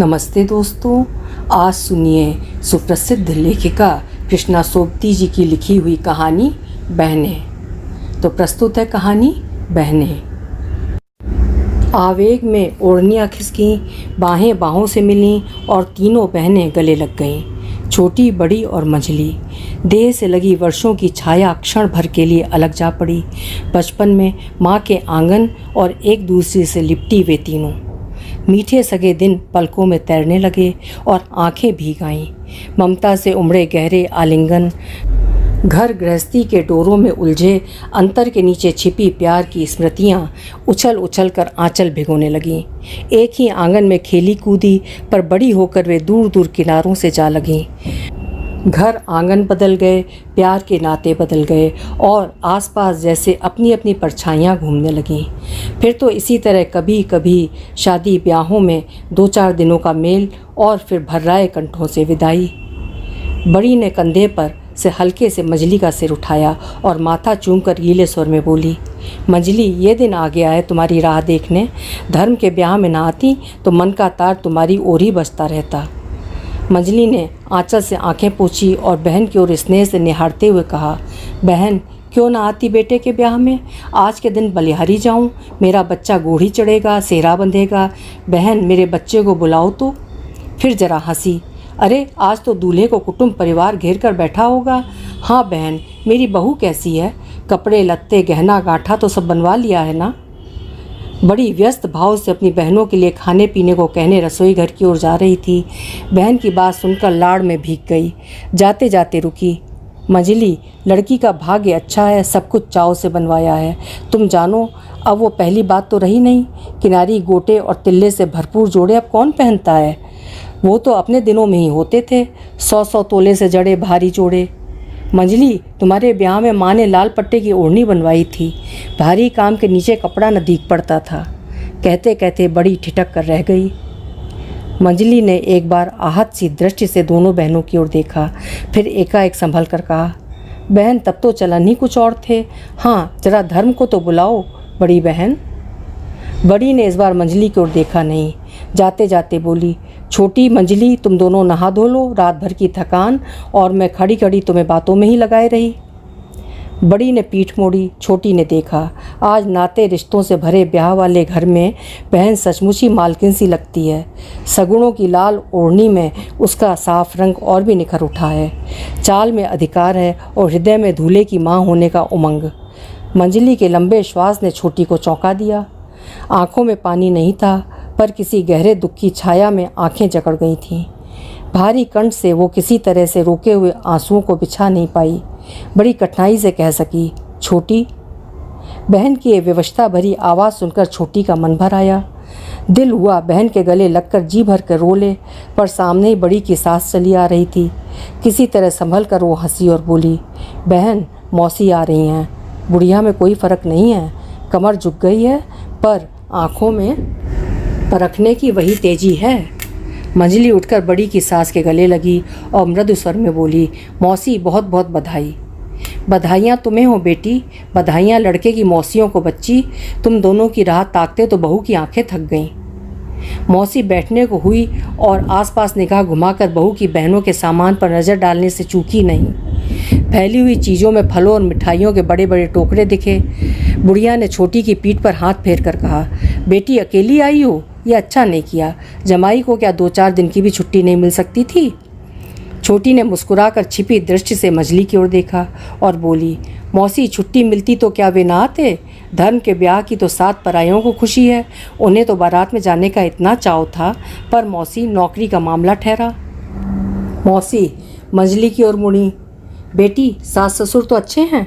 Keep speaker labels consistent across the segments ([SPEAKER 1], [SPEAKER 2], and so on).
[SPEAKER 1] नमस्ते दोस्तों, आज सुनिए सुप्रसिद्ध लेखिका कृष्णा सोबती जी की लिखी हुई कहानी बहनें। तो प्रस्तुत है कहानी बहनें। आवेग में ओढ़नियाँ खिसकीं, बाहें बाहों से मिलीं और तीनों बहनें गले लग गईं। छोटी, बड़ी और मंझली। देह से लगी वर्षों की छाया क्षण भर के लिए अलग जा पड़ी। बचपन में माँ के आंगन और एक दूसरे से लिपटी वे तीनों। मीठे सगे दिन पलकों में तैरने लगे और आंखें भीग आईं। ममता से उमड़े गहरे आलिंगन, घर गृहस्थी के डोरों में उलझे अंतर के नीचे छिपी प्यार की स्मृतियां उछल उछल कर आंचल भिगोने लगीं। एक ही आंगन में खेली कूदी, पर बड़ी होकर वे दूर दूर किनारों से जा लगीं। घर आंगन बदल गए, प्यार के नाते बदल गए और आसपास जैसे अपनी अपनी परछाइयाँ घूमने लगीं। फिर तो इसी तरह कभी कभी शादी ब्याहों में 2-4 दिनों का मेल और फिर भर्राए कंठों से विदाई। बड़ी ने कंधे पर से हल्के से मंजली का सिर उठाया और माथा चूमकर गीले स्वर में बोली, मंजली, ये दिन आ गया है तुम्हारी राह देखने। धर्म के ब्याह में ना आती तो मन का तार तुम्हारी ओर ही बजता रहता। मंजली ने आंचल से आंखें पोंछी और बहन की ओर स्नेह से निहारते हुए कहा, बहन, क्यों ना आती बेटे के ब्याह में? आज के दिन बलिहारी जाऊं, मेरा बच्चा घोड़ी चढ़ेगा, सेहरा बंधेगा। बहन, मेरे बच्चे को बुलाओ तो। फिर जरा हंसी, अरे आज तो दूल्हे को कुटुंब परिवार घेर कर बैठा होगा। हाँ बहन, मेरी बहू कैसी है? कपड़े लत्ते गहना गांठा तो सब बनवा लिया है ना? बड़ी व्यस्त भाव से अपनी बहनों के लिए खाने पीने को कहने रसोई घर की ओर जा रही थी। बहन की बात सुनकर लाड़ में भीग गई। जाते जाते रुकी, मंजली, लड़की का भाग्य अच्छा है, सब कुछ चाव से बनवाया है। तुम जानो, अब वो पहली बात तो रही नहीं। किनारी, गोटे और तिल्ले से भरपूर जोड़े अब कौन पहनता है? वो तो अपने दिनों में ही होते थे, 100-100 तोले से जड़े भारी जोड़े। मंजली, तुम्हारे ब्याह में माँ ने लाल पट्टे की ओढ़नी बनवाई थी। भारी काम के नीचे कपड़ा न दीख पड़ता था। कहते कहते बड़ी ठिठक कर रह गई। मंजली ने एक बार आहत सी दृष्टि से दोनों बहनों की ओर देखा, फिर एकाएक संभल कर कहा, बहन, तब तो चलन ही कुछ और थे। हाँ, जरा धर्म को तो बुलाओ बड़ी बहन। बड़ी ने इस बार मंजली की ओर देखा नहीं। जाते जाते बोली, छोटी मंजली, तुम दोनों नहा धो लो, रात भर की थकान, और मैं खड़ी खड़ी तुम्हें बातों में ही लगाए रही। बड़ी ने पीठ मोड़ी। छोटी ने देखा, आज नाते रिश्तों से भरे ब्याह वाले घर में बहन सचमुच ही मालकिन सी लगती है। सगुणों की लाल ओढ़नी में उसका साफ रंग और भी निखर उठा है। चाल में अधिकार है और हृदय में दूल्हे की माँ होने का उमंग। मंजली के लंबे श्वास ने छोटी को चौंका दिया। आंखों में पानी नहीं था, पर किसी गहरे दुख की छाया में आंखें जकड़ गई थीं। भारी कंठ से वो किसी तरह से रोके हुए आंसुओं को बिछा नहीं पाई। बड़ी कठिनाई से कह सकी, छोटी। बहन की ये विवशता भरी आवाज़ सुनकर छोटी का मन भर आया। दिल हुआ बहन के गले लगकर जी भर कर रो ले, पर सामने ही बड़ी की सांस चली आ रही थी। किसी तरह संभल कर वो हंसी और बोली, बहन, मौसी आ रही हैं। बुढ़िया में कोई फ़र्क नहीं है, कमर झुक गई है, पर आँखों में परखने की वही तेजी है। मंजली उठकर बड़ी की सास के गले लगी और मृदु स्वर में बोली, मौसी, बहुत बहुत बधाई। बधाइयाँ तुम्हें हो बेटी, बधाइयाँ लड़के की मौसियों को बच्ची। तुम दोनों की राह ताकते तो बहू की आंखें थक गईं। मौसी बैठने को हुई और आसपास निगाह घुमाकर बहू की बहनों के सामान पर नज़र डालने से चूकी नहीं। फैली हुई चीज़ों में फलों और मिठाइयों के बड़े बड़े टोकरे दिखे। बुढ़िया ने छोटी की पीठ पर हाथ फेर कर कहा, बेटी, अकेली आई हो? ये अच्छा नहीं किया। जमाई को क्या 2-4 दिन की भी छुट्टी नहीं मिल सकती थी? छोटी ने मुस्कुराकर छिपी दृष्टि से मंजली की ओर देखा और बोली, मौसी, छुट्टी मिलती तो क्या वे ना आते? धर्म के ब्याह की तो 7 परायों को खुशी है। उन्हें तो बारात में जाने का इतना चाव था, पर मौसी, नौकरी का मामला ठहरा। मौसी मंजली की ओर मुड़ी, बेटी, सास ससुर तो अच्छे हैं?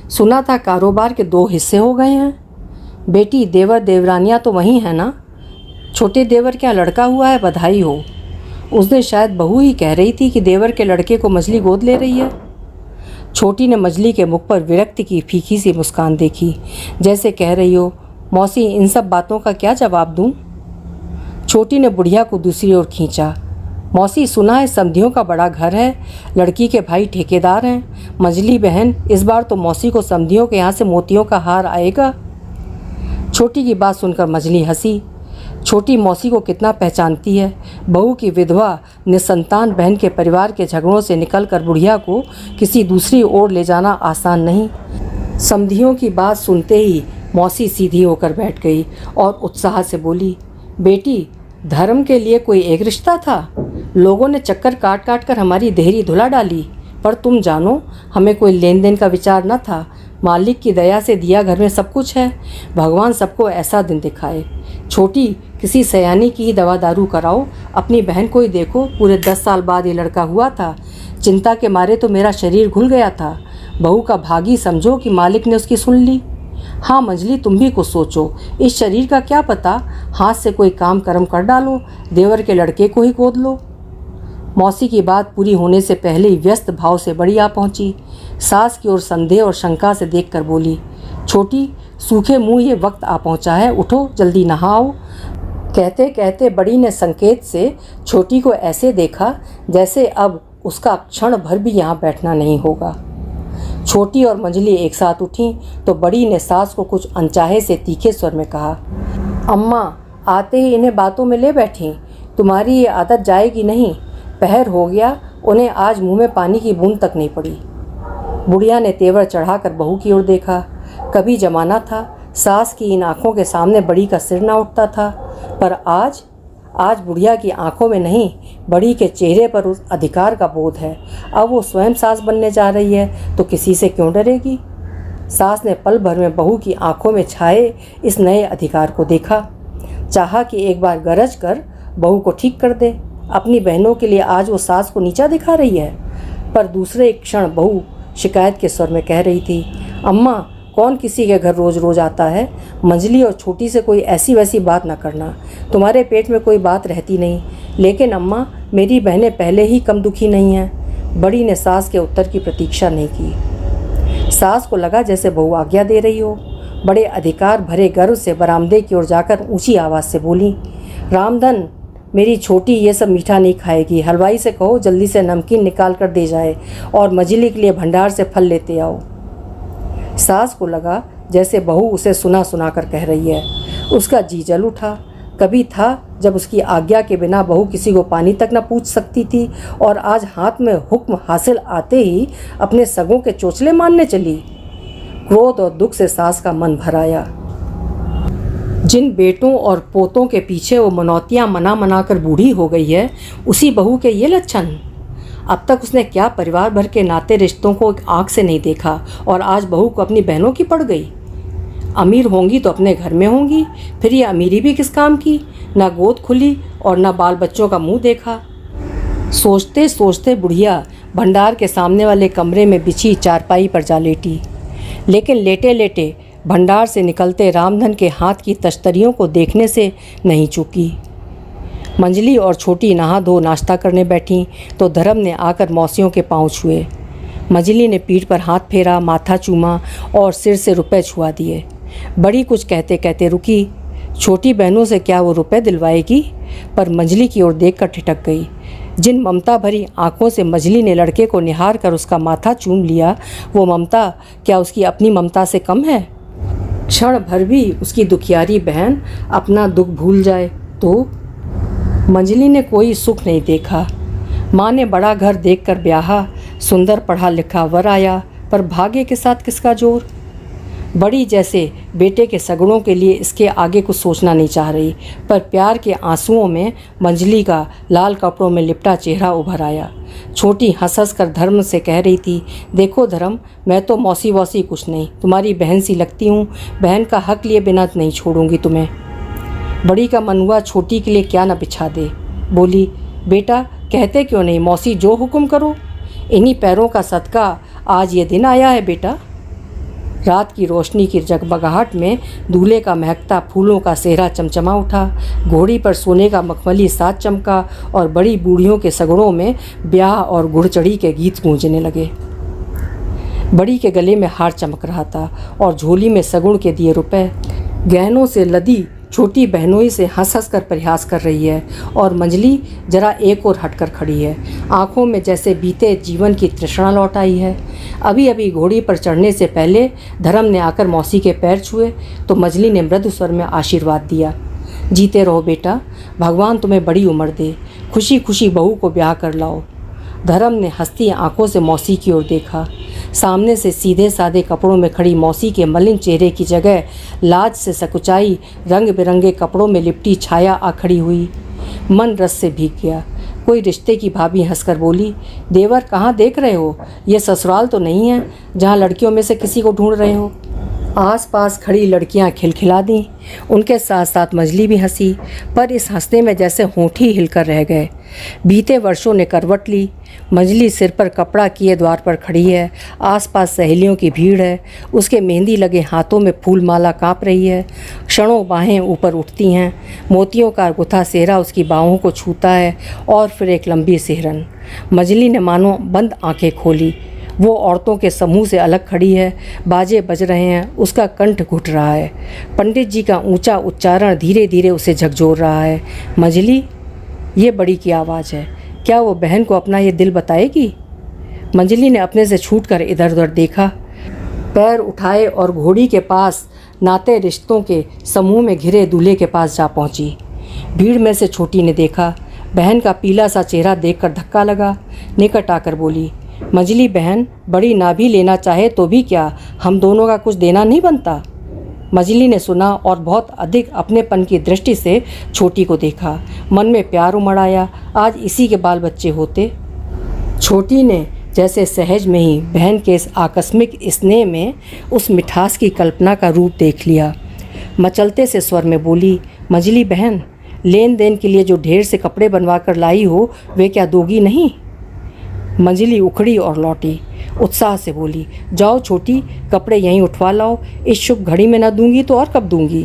[SPEAKER 1] सुना था कारोबार के 2 हिस्से हो गए हैं। बेटी, देवर देवरानियाँ तो वहीं हैं ना? छोटे देवर क्या लड़का हुआ है? बधाई हो। उसने शायद बहू ही कह रही थी कि देवर के लड़के को मंजली गोद ले रही है। छोटी ने मंजली के मुख पर विरक्ति की फीकी सी मुस्कान देखी, जैसे कह रही हो, मौसी, इन सब बातों का क्या जवाब दूं? छोटी ने बुढ़िया को दूसरी ओर खींचा। मौसी, सुना है समधियों का बड़ा घर है, लड़की के भाई ठेकेदार हैं। मंजली बहन, इस बार तो मौसी को समधियों के यहाँ से मोतियों का हार आएगा। छोटी की बात सुनकर मंजली हंसी। छोटी मौसी को कितना पहचानती है। बहू की विधवा निसंतान बहन के परिवार के झगड़ों से निकलकर बुढ़िया को किसी दूसरी ओर ले जाना आसान नहीं। समधियों की बात सुनते ही मौसी सीधी होकर बैठ गई और उत्साह से बोली, बेटी, धर्म के लिए कोई एक रिश्ता था। लोगों ने चक्कर काट काट कर हमारी देहरी धुला डाली, पर तुम जानो हमें कोई लेन देन का विचार न था। मालिक की दया से दिया घर में सब कुछ है। भगवान सबको ऐसा दिन दिखाए। छोटी, किसी सयानी की ही दवा दारू कराओ। अपनी बहन को ही देखो, पूरे 10 साल बाद ये लड़का हुआ था। चिंता के मारे तो मेरा शरीर घुल गया था। बहू का भागी समझो कि मालिक ने उसकी सुन ली। हाँ मंजली, तुम भी कुछ सोचो। इस शरीर का क्या पता, हाथ से कोई काम कर्म कर डालो, देवर के लड़के को ही गोद लो। मौसी की बात पूरी होने से पहले ही व्यस्त भाव से बड़ी आ पहुंची। सास की ओर संदेह और शंका से देखकर बोली, छोटी, सूखे मुंह ये वक्त आ पहुंचा है, उठो जल्दी नहाओ। कहते कहते बड़ी ने संकेत से छोटी को ऐसे देखा जैसे अब उसका क्षण भर भी यहाँ बैठना नहीं होगा। छोटी और मंजली एक साथ उठी तो बड़ी ने सास को कुछ अनचाहे से तीखे स्वर में कहा, अम्मा, आते ही इन्हें बातों में ले बैठी। तुम्हारी ये आदत जाएगी नहीं। पहर हो गया, उन्हें आज मुंह में पानी की बूंद तक नहीं पड़ी। बुढ़िया ने तेवर चढ़ाकर बहू की ओर देखा। कभी जमाना था सास की इन आंखों के सामने बड़ी का सिर ना उठता था, पर आज बुढ़िया की आंखों में नहीं, बड़ी के चेहरे पर उस अधिकार का बोध है। अब वो स्वयं सास बनने जा रही है तो किसी से क्यों डरेगी। सास ने पल भर में बहू की आंखों में छाए इस नए अधिकार को देखा। चाहा कि एक बार गरज कर बहू को ठीक कर दे। अपनी बहनों के लिए आज वो सास को नीचा दिखा रही है। पर दूसरे एक क्षण बहू शिकायत के स्वर में कह रही थी, अम्मा, कौन किसी के घर रोज़ रोज़ आता है। मंजली और छोटी से कोई ऐसी वैसी बात ना करना। तुम्हारे पेट में कोई बात रहती नहीं। लेकिन अम्मा, मेरी बहनें पहले ही कम दुखी नहीं हैं। बड़ी ने सास के उत्तर की प्रतीक्षा नहीं की। सास को लगा जैसे बहू आज्ञा दे रही हो। बड़े अधिकार भरे गर्व से बरामदे की ओर जाकर ऊंची आवाज़ से बोली, रामधन, मेरी छोटी ये सब मीठा नहीं खाएगी। हलवाई से कहो जल्दी से नमकीन निकाल कर दे जाए और मंजली के लिए भंडार से फल लेते आओ। सास को लगा जैसे बहू उसे सुना सुना कर कह रही है। उसका जी जल उठा। कभी था जब उसकी आज्ञा के बिना बहू किसी को पानी तक न पूछ सकती थी, और आज हाथ में हुक्म हासिल आते ही अपने सगों के चोचले मानने चली। क्रोध और दुख से सास का मन भर आया। जिन बेटों और पोतों के पीछे वो मनौतियाँ मना मना कर बूढ़ी हो गई है, उसी बहू के ये लक्षण। अब तक उसने क्या परिवार भर के नाते रिश्तों को एक आँख से नहीं देखा, और आज बहू को अपनी बहनों की पड़ गई। अमीर होंगी तो अपने घर में होंगी, फिर ये अमीरी भी किस काम की। ना गोद खुली और ना बाल बच्चों का मुंह देखा। सोचते सोचते बुढ़िया भंडार के सामने वाले कमरे में बिछी चारपाई पर जा लेटी। लेकिन लेटे लेटे भंडार से निकलते रामधन के हाथ की तश्तरियों को देखने से नहीं चूकी। मंजली और छोटी नहा धो नाश्ता करने बैठी तो धर्म ने आकर मौसियों के पांव छुए। मंजली ने पीठ पर हाथ फेरा, माथा चूमा और सिर से रुपए छुआ दिए। बड़ी कुछ कहते कहते रुकी। छोटी बहनों से क्या वो रुपए दिलवाएगी, पर मंजली की ओर देखकर ठिठक गई। जिन ममता भरी आंखों से मंजली ने लड़के को निहार कर उसका माथा चूम लिया, वो ममता क्या उसकी अपनी ममता से कम है। क्षण भर भी उसकी दुखियारी बहन अपना दुख भूल जाए तो। मंजली ने कोई सुख नहीं देखा। माँ ने बड़ा घर देखकर ब्याहा, सुंदर पढ़ा लिखा वर आया, पर भाग्य के साथ किसका जोर। बड़ी जैसे बेटे के सगड़ों के लिए इसके आगे कुछ सोचना नहीं चाह रही, पर प्यार के आंसुओं में मंजली का लाल कपड़ों में लिपटा चेहरा उभर आया। छोटी हंस हंस कर धर्म से कह रही थी, देखो धर्म, मैं तो मौसी वौसी कुछ नहीं, तुम्हारी बहन सी लगती हूँ। बहन का हक लिए बिना नहीं छोड़ूंगी तुम्हें। बड़ी का मन हुआ छोटी के लिए क्या न बिछा दे। बोली, बेटा कहते क्यों नहीं, मौसी जो हुक्म करो। इन्हीं पैरों का सदका आज ये दिन आया है बेटा। रात की रोशनी की जगमगाहट में दूल्हे का महकता फूलों का सेहरा चमचमा उठा। घोड़ी पर सोने का मखमली साथ चमका और बड़ी बूढ़ियों के सगड़ों में ब्याह और गुड़चड़ी के गीत गूंजने लगे। बड़ी के गले में हार चमक रहा था और झोली में सगुण के दिए रुपए। गहनों से लदी छोटी बहनोई से हंस हंस कर प्रयास कर रही है, और मंजली जरा एक और हटकर खड़ी है। आंखों में जैसे बीते जीवन की तृष्णा लौट आई है। अभी अभी घोड़ी पर चढ़ने से पहले धर्म ने आकर मौसी के पैर छुए तो मंजली ने मृदु स्वर में आशीर्वाद दिया। जीते रहो बेटा, भगवान तुम्हें बड़ी उम्र दे, खुशी खुशी बहू को ब्याह कर लाओ। धर्म ने हंसती आंखों से मौसी की ओर देखा। सामने से सीधे सादे कपड़ों में खड़ी मौसी के मलिन चेहरे की जगह लाज से सकुचाई रंग बिरंगे कपड़ों में लिपटी छाया आ खड़ी हुई। मन रस से भीग गया। कोई रिश्ते की भाभी हंसकर बोली, देवर कहाँ देख रहे हो? ये ससुराल तो नहीं है जहाँ लड़कियों में से किसी को ढूंढ रहे हो। आसपास खड़ी लड़कियां खिलखिला दीं। उनके साथ साथ मजली भी हंसी, पर इस हंसने में जैसे होंठ ही हिलकर रह गए। बीते वर्षों ने करवट ली। मजली सिर पर कपड़ा किए द्वार पर खड़ी है। आसपास सहेलियों की भीड़ है। उसके मेहंदी लगे हाथों में फूल माला काँप रही है। क्षणों बाहें ऊपर उठती हैं। मोतियों का गुथा सेहरा उसकी बाहों को छूता है और फिर एक लंबी सिहरन। मजली ने मानो बंद आंखें खोली। वो औरतों के समूह से अलग खड़ी है। बाजे बज रहे हैं, उसका कंठ घुट रहा है। पंडित जी का ऊंचा उच्चारण धीरे धीरे उसे झकझोर रहा है। मजली, ये बड़ी की आवाज़ है, क्या वो बहन को अपना ये दिल बताएगी? मंजली ने अपने से छूटकर इधर उधर देखा, पैर उठाए और घोड़ी के पास नाते रिश्तों के समूह में घिरे दूल्हे के पास जा पहुंची। भीड़ में से छोटी ने देखा। बहन का पीला सा चेहरा देखकर धक्का लगा। निकट आकर बोली, मजली बहन, बड़ी ना भी लेना चाहे तो भी क्या, हम दोनों का कुछ देना नहीं बनता? मजली ने सुना और बहुत अधिक अपनेपन की दृष्टि से छोटी को देखा। मन में प्यार उमड़ आया। आज इसी के बाल बच्चे होते। छोटी ने जैसे सहज में ही बहन के इस आकस्मिक स्नेह में उस मिठास की कल्पना का रूप देख लिया। मचलते से स्वर में बोली, मजली बहन, लेन देन के लिए जो ढेर से कपड़े बनवा कर लाई हो वे क्या दोगी नहीं? मंजली उखड़ी और लौटी। उत्साह से बोली, जाओ छोटी, कपड़े यहीं उठवा लाओ। इस शुभ घड़ी में न दूंगी तो और कब दूंगी?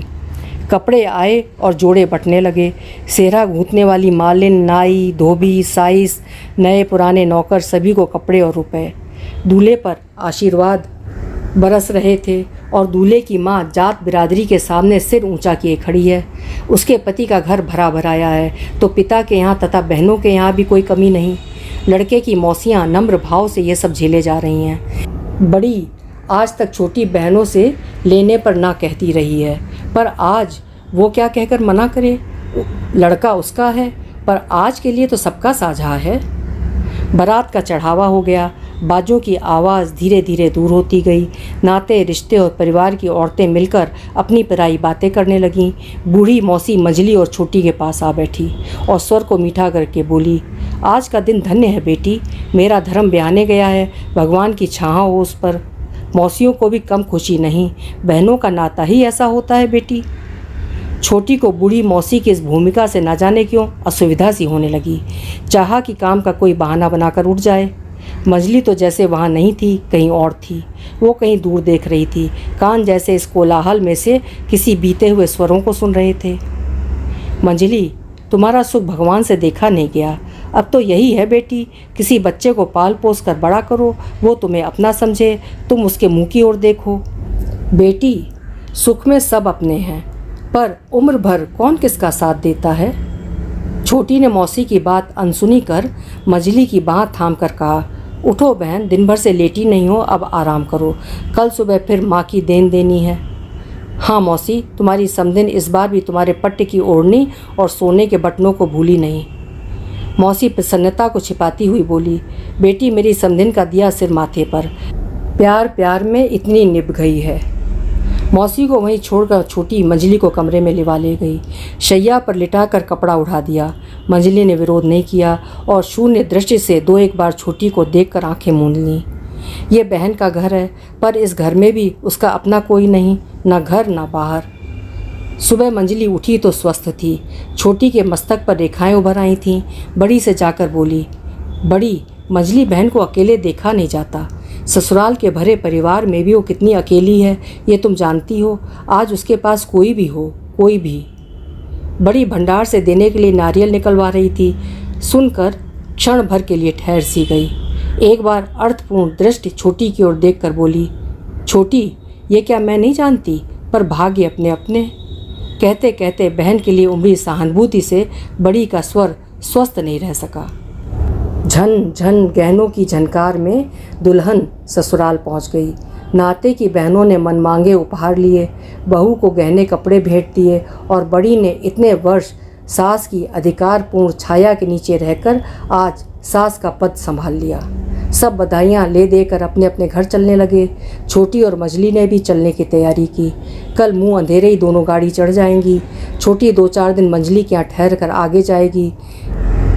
[SPEAKER 1] कपड़े आए और जोड़े बटने लगे। सेहरा गूंथने वाली मालिन, नाई, धोबी, साइस, नए पुराने नौकर, सभी को कपड़े और रुपए। दूल्हे पर आशीर्वाद बरस रहे थे और दूल्हे की माँ जात बिरादरी के सामने सिर ऊंचा किए खड़ी है। उसके पति का घर भरा भराया है तो पिता के यहाँ तथा बहनों के यहाँ भी कोई कमी नहीं। लड़के की मौसियाँ नम्र भाव से ये सब झेले जा रही हैं। बड़ी आज तक छोटी बहनों से लेने पर ना कहती रही है, पर आज वो क्या कहकर मना करे? लड़का उसका है, पर आज के लिए तो सबका साझा है। बारात का चढ़ावा हो गया। बाजों की आवाज़ धीरे धीरे दूर होती गई। नाते रिश्ते और परिवार की औरतें मिलकर अपनी पराई बातें करने लगीं। बूढ़ी मौसी मजली और छोटी के पास आ बैठी और स्वर को मीठा करके बोली, आज का दिन धन्य है बेटी, मेरा धर्म ब्याहने गया है, भगवान की छाह हो उस पर। मौसियों को भी कम खुशी नहीं, बहनों का नाता ही ऐसा होता है बेटी। छोटी को बूढ़ी मौसी की इस भूमिका से न जाने क्यों असुविधा सी होने लगी। चाहा कि काम का कोई बहाना बनाकर उठ जाए। मजली तो जैसे वहाँ नहीं थी, कहीं और थी। वो कहीं दूर देख रही थी। कान जैसे इस कोलाहल में से किसी बीते हुए स्वरों को सुन रहे थे। मंजली, तुम्हारा सुख भगवान से देखा नहीं गया। अब तो यही है बेटी, किसी बच्चे को पाल पोस कर बड़ा करो, वो तुम्हें अपना समझे, तुम उसके मुंह की ओर देखो। बेटी, सुख में सब अपने हैं, पर उम्र भर कौन किसका साथ देता है? छोटी ने मौसी की बात अनसुनी कर मजली की बाँह थाम कर कहा, उठो बहन, दिन भर से लेटी नहीं हो, अब आराम करो, कल सुबह फिर माँ की देन देनी है। हाँ मौसी, तुम्हारी समधिन इस बार भी तुम्हारे पट्टे की ओढ़नी और सोने के बटनों को भूली नहीं। मौसी प्रसन्नता को छिपाती हुई बोली, बेटी मेरी समधिन का दिया सिर माथे पर, प्यार प्यार में इतनी निभ गई है। मौसी को वहीं छोड़कर छोटी मंजली को कमरे में लिवा ले गई। शैया पर लिटाकर कपड़ा उठा दिया। मंजली ने विरोध नहीं किया और शून्य दृष्टि से दो एक बार छोटी को देखकर आंखें मूंद लीं। ये बहन का घर है, पर इस घर में भी उसका अपना कोई नहीं, ना घर ना बाहर। सुबह मंजली उठी तो स्वस्थ थी। छोटी के मस्तक पर रेखाएं उभर आई थीं। बड़ी से जाकर बोली, बड़ी, मंजली बहन को अकेले देखा नहीं जाता। ससुराल के भरे परिवार में भी वो कितनी अकेली है, ये तुम जानती हो। आज उसके पास कोई भी हो, कोई भी। बड़ी भंडार से देने के लिए नारियल निकलवा रही थी। सुनकर क्षण भर के लिए ठहर सी गई। एक बार अर्थपूर्ण दृष्टि छोटी की ओर देखकर बोली, छोटी, ये क्या मैं नहीं जानती, पर भाग्य अपने अपने। कहते कहते बहन के लिए उमड़ी सहानुभूति से बड़ी का स्वर स्वस्थ नहीं रह सका। झन झन गहनों की झनकार में दुल्हन ससुराल पहुंच गई। नाते की बहनों ने मनमांगे उपहार लिए, बहू को गहने कपड़े भेंट दिए और बड़ी ने इतने वर्ष सास की अधिकारपूर्ण छाया के नीचे रहकर आज सास का पद संभाल लिया। सब बधाइयाँ ले देकर अपने अपने घर चलने लगे। छोटी और मजली ने भी चलने की तैयारी की। कल मुंह अंधेरे ही दोनों गाड़ी चढ़ जाएंगी। छोटी 2-4 दिन मंजली के यहाँ ठहर कर आगे जाएगी।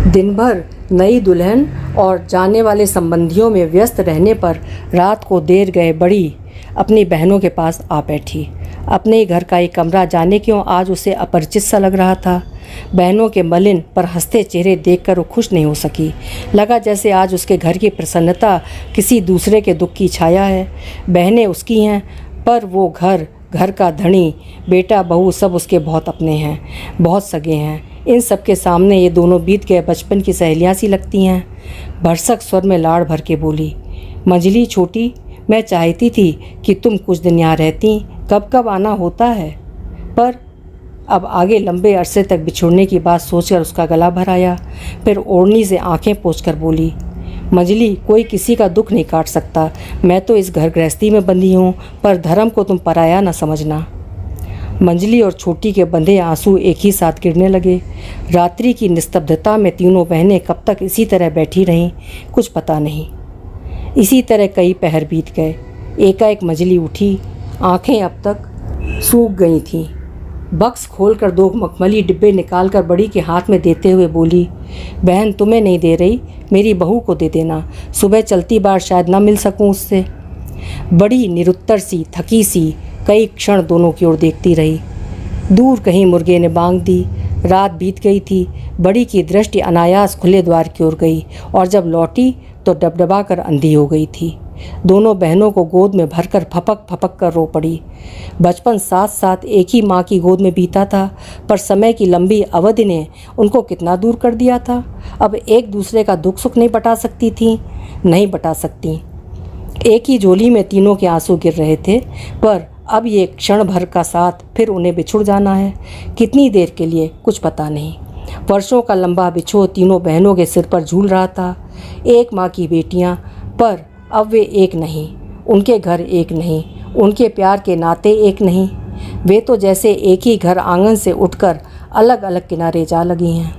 [SPEAKER 1] दिन भर नई दुल्हन और जाने वाले संबंधियों में व्यस्त रहने पर रात को देर गए बड़ी अपनी बहनों के पास आ बैठी। अपने ही घर का एक कमरा जाने क्यों आज उसे अपरिचित सा लग रहा था। बहनों के मलिन पर हंसते चेहरे देखकर वो खुश नहीं हो सकी। लगा जैसे आज उसके घर की प्रसन्नता किसी दूसरे के दुख की छाया है। बहनें उसकी हैं, पर वो घर का धनी, बेटा बहू सब उसके बहुत अपने हैं, बहुत सगे हैं। इन सब के सामने ये दोनों बीत गए बचपन की सहेलियाँ सी लगती हैं। भरसक स्वर में लाड़ भर के बोली, मंजली छोटी, मैं चाहती थी कि तुम कुछ दिन यहाँ रहती, कब कब आना होता है। पर अब आगे लंबे अरसे तक बिछुड़ने की बात सोचकर उसका गला भर आया। फिर ओढ़नी से आंखें पोंछकर बोली, मंजली, कोई किसी का दुख नहीं काट सकता। मैं तो इस घर गृहस्थी में बंधी हूँ, पर धर्म को तुम पराया न समझना। मंजली और छोटी के बंधे आंसू एक ही साथ गिरने लगे। रात्रि की निस्तब्धता में तीनों बहनें कब तक इसी तरह बैठी रहीं, कुछ पता नहीं। इसी तरह कई पहर बीत गए। एकाएक मंजली उठी। आंखें अब तक सूख गई थीं। बक्स खोलकर 2 मखमली डिब्बे निकालकर बड़ी के हाथ में देते हुए बोली, बहन तुम्हें नहीं दे रही, मेरी बहू को दे देना। सुबह चलती बार शायद ना मिल सकूं उससे। बड़ी निरुत्तर सी, थकी सी कई क्षण दोनों की ओर देखती रही। दूर कहीं मुर्गे ने बांग दी। रात बीत गई थी। बड़ी की दृष्टि अनायास खुले द्वार की ओर गई और जब लौटी तो डबडबा कर अंधी हो गई थी। दोनों बहनों को गोद में भरकर फपक फपक कर रो पड़ी। बचपन साथ साथ एक ही माँ की गोद में बीता था, पर समय की लंबी अवधि ने उनको कितना दूर कर दिया था। अब एक दूसरे का दुख सुख नहीं बता सकती थी, नहीं बता सकती। एक ही झोली में तीनों के आंसू गिर रहे थे, पर अब ये क्षण भर का साथ फिर उन्हें बिछुड़ जाना है। कितनी देर के लिए कुछ पता नहीं। वर्षों का लंबा बिछोह तीनों बहनों के सिर पर झूल रहा था। एक माँ की बेटियाँ, पर अब वे एक नहीं। उनके घर एक नहीं, उनके प्यार के नाते एक नहीं। वे तो जैसे एक ही घर आंगन से उठकर अलग अलग किनारे जा लगी हैं।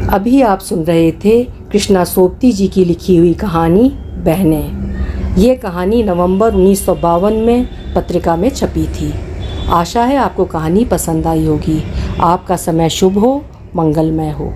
[SPEAKER 1] अभी आप सुन रहे थे कृष्णा सोबती जी की लिखी हुई कहानी बहनें। ये कहानी नवंबर 1952 में पत्रिका में छपी थी। आशा है आपको कहानी पसंद आई होगी। आपका समय शुभ हो, मंगलमय हो।